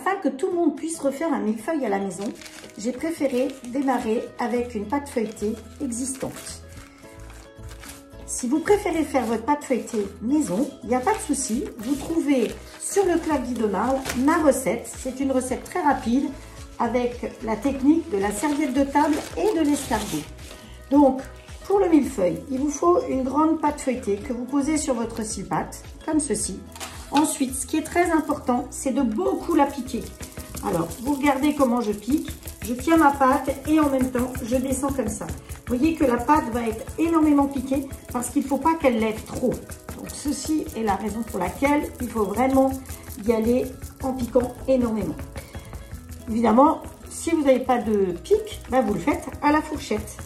afin que tout le monde puisse refaire un millefeuille à la maison, j'ai préféré démarrer avec une pâte feuilletée existante. Si vous préférez faire votre pâte feuilletée maison, il n'y a pas de souci. Vous trouvez sur le clavier de marle ma recette. C'est une recette très rapide avec la technique de la serviette de table et de l'escargot. Donc, pour le millefeuille, il vous faut une grande pâte feuilletée que vous posez sur votre scie-pâte, comme ceci. Ensuite, ce qui est très important, c'est de beaucoup la piquer. Alors, vous regardez comment je pique. Je tiens ma pâte et en même temps, je descends comme ça. Vous voyez que la pâte va être énormément piquée parce qu'il ne faut pas qu'elle lève trop. Donc, ceci est la raison pour laquelle il faut vraiment y aller en piquant énormément. Évidemment, si vous n'avez pas de pic, ben vous le faites à la fourchette.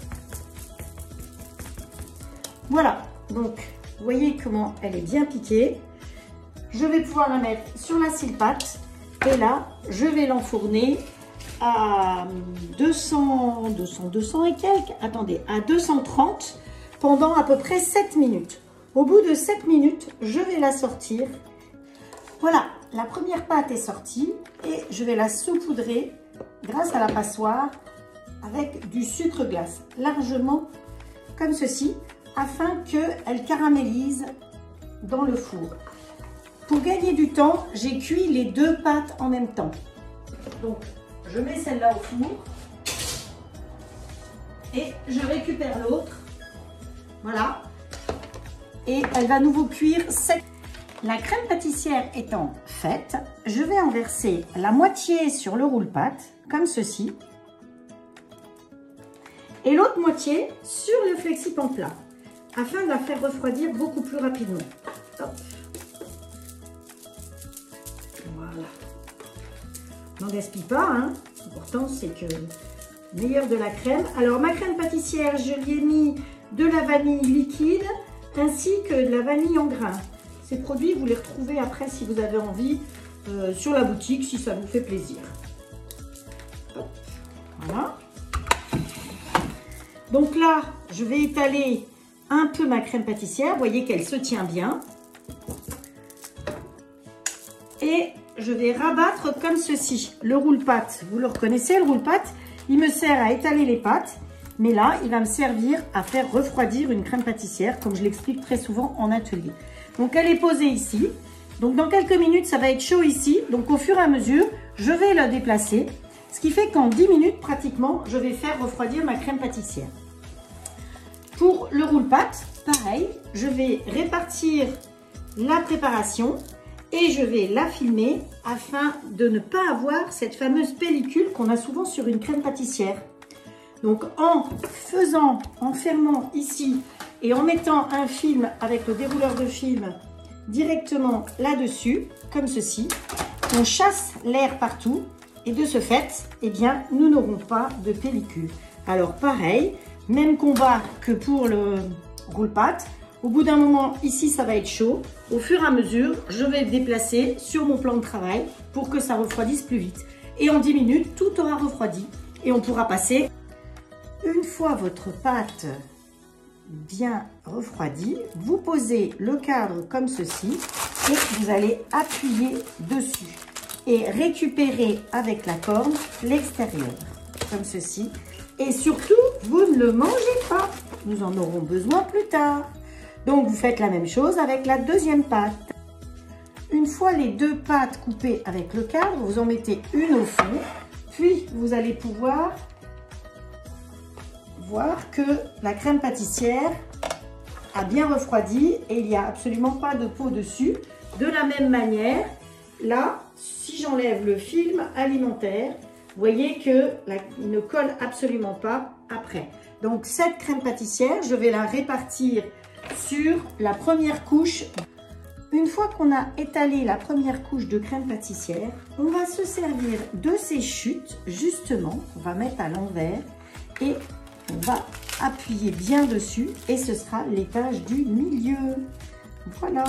Voilà, donc vous voyez comment elle est bien piquée. Je vais pouvoir la mettre sur la scie-pâte et là, je vais l'enfourner à 200 et quelques, attendez, à 230 pendant à peu près 7 minutes. Au bout de 7 minutes, je vais la sortir. Voilà, la première pâte est sortie et je vais la saupoudrer grâce à la passoire avec du sucre glace, largement comme ceci, afin qu'elle caramélise dans le four. Pour gagner du temps, j'ai cuit les deux pâtes en même temps. Donc, je mets celle-là au four et je récupère l'autre. Voilà. Et elle va à nouveau cuire sec. La crème pâtissière étant faite, je vais en verser la moitié sur le roule-pâte, comme ceci. Et l'autre moitié sur le Flexipan plat, afin de la faire refroidir beaucoup plus rapidement. Hop. Voilà. N'en gaspille pas, hein. L'important c'est que meilleur de la crème. Alors ma crème pâtissière, je lui ai mis de la vanille liquide ainsi que de la vanille en grains. Ces produits, vous les retrouvez après si vous avez envie sur la boutique, si ça vous fait plaisir. Hop. Voilà. Donc là, je vais étaler un peu ma crème pâtissière. Vous voyez qu'elle se tient bien. Et je vais rabattre comme ceci. Le roule-pâte, vous le reconnaissez, le roule-pâte, il me sert à étaler les pâtes. Mais là, il va me servir à faire refroidir une crème pâtissière, comme je l'explique très souvent en atelier. Donc, elle est posée ici. Donc, dans quelques minutes, ça va être chaud ici. Donc, au fur et à mesure, je vais la déplacer. Ce qui fait qu'en 10 minutes, pratiquement, je vais faire refroidir ma crème pâtissière. Pour le roule-pâte, pareil, je vais répartir la préparation et je vais la filmer afin de ne pas avoir cette fameuse pellicule qu'on a souvent sur une crème pâtissière. Donc, en fermant ici et en mettant un film avec le dérouleur de film directement là-dessus, comme ceci, on chasse l'air partout et de ce fait, eh bien, nous n'aurons pas de pellicule. Alors, pareil, même combat que pour le roule-pâte. Au bout d'un moment, ici, ça va être chaud. Au fur et à mesure, je vais le déplacer sur mon plan de travail pour que ça refroidisse plus vite. Et en 10 minutes, tout aura refroidi et on pourra passer. Une fois votre pâte bien refroidie, vous posez le cadre comme ceci et vous allez appuyer dessus et récupérer avec la corne l'extérieur, comme ceci. Et surtout, vous ne le mangez pas. Nous en aurons besoin plus tard. Donc, vous faites la même chose avec la deuxième pâte. Une fois les deux pâtes coupées avec le cadre, vous en mettez une au fond. Puis, vous allez pouvoir voir que la crème pâtissière a bien refroidi et il n'y a absolument pas de peau dessus. De la même manière, là, si j'enlève le film alimentaire, vous voyez qu'il ne colle absolument pas après. Donc, cette crème pâtissière, je vais la répartir sur la première couche. Une fois qu'on a étalé la première couche de crème pâtissière, on va se servir de ces chutes, justement, on va mettre à l'envers et on va appuyer bien dessus et ce sera l'étage du milieu. Voilà.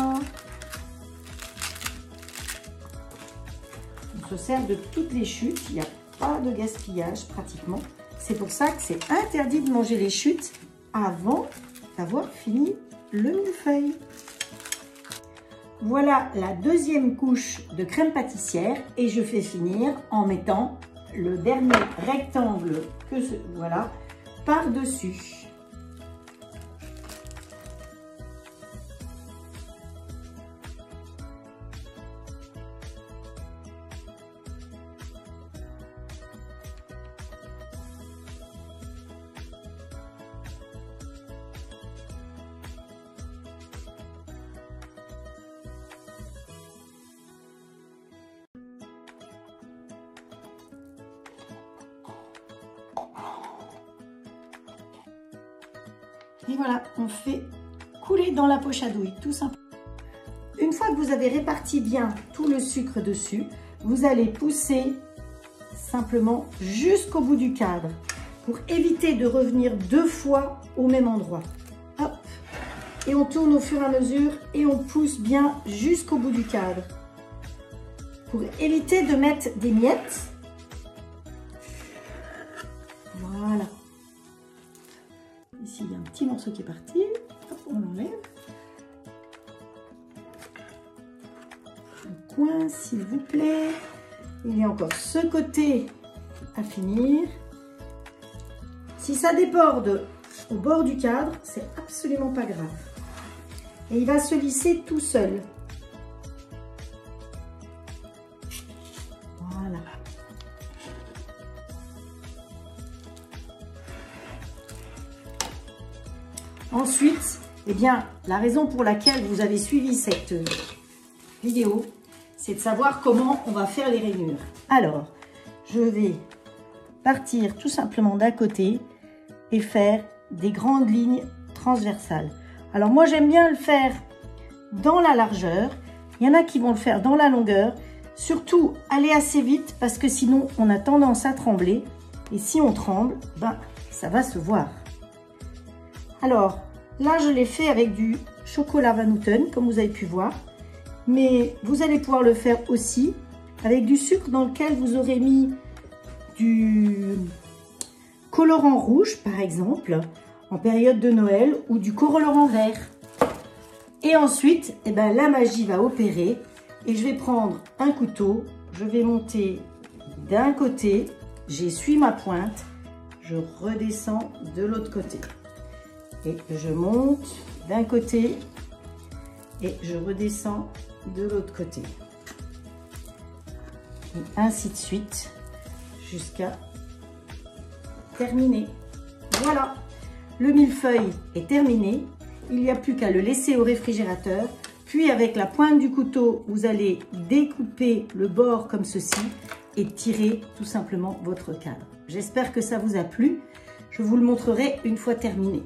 On se sert de toutes les chutes, il n'y a pas de gaspillage pratiquement. C'est pour ça que c'est interdit de manger les chutes avant d'avoir fini le millefeuille. Voilà la deuxième couche de crème pâtissière et je fais finir en mettant le dernier rectangle voilà, par-dessus. Et voilà, on fait couler dans la poche à douille, tout simplement. Une fois que vous avez réparti bien tout le sucre dessus, vous allez pousser simplement jusqu'au bout du cadre pour éviter de revenir 2 fois au même endroit. Hop. Et on tourne au fur et à mesure et on pousse bien jusqu'au bout du cadre pour éviter de mettre des miettes. Voilà. Ici, il y a un petit morceau qui est parti. Hop, on l'enlève. Un coin, s'il vous plaît. Il y a encore ce côté à finir. Si ça déborde au bord du cadre, c'est absolument pas grave. Et il va se lisser tout seul. Voilà. Ensuite, eh bien, la raison pour laquelle vous avez suivi cette vidéo, c'est de savoir comment on va faire les rainures. Alors, je vais partir tout simplement d'un côté et faire des grandes lignes transversales. Alors moi, j'aime bien le faire dans la largeur. Il y en a qui vont le faire dans la longueur. Surtout, aller assez vite parce que sinon, on a tendance à trembler. Et si on tremble, ben, ça va se voir. Alors, là, je l'ai fait avec du chocolat Van Houten, comme vous avez pu voir. Mais vous allez pouvoir le faire aussi avec du sucre dans lequel vous aurez mis du colorant rouge, par exemple, en période de Noël, ou du colorant vert. Et ensuite, eh ben, la magie va opérer. Et je vais prendre un couteau, je vais monter d'un côté, j'essuie ma pointe, je redescends de l'autre côté. Et je monte d'un côté et je redescends de l'autre côté. Et ainsi de suite jusqu'à terminer. Voilà, le millefeuille est terminé. Il n'y a plus qu'à le laisser au réfrigérateur. Puis avec la pointe du couteau, vous allez découper le bord comme ceci et tirer tout simplement votre cadre. J'espère que ça vous a plu. Je vous le montrerai une fois terminé.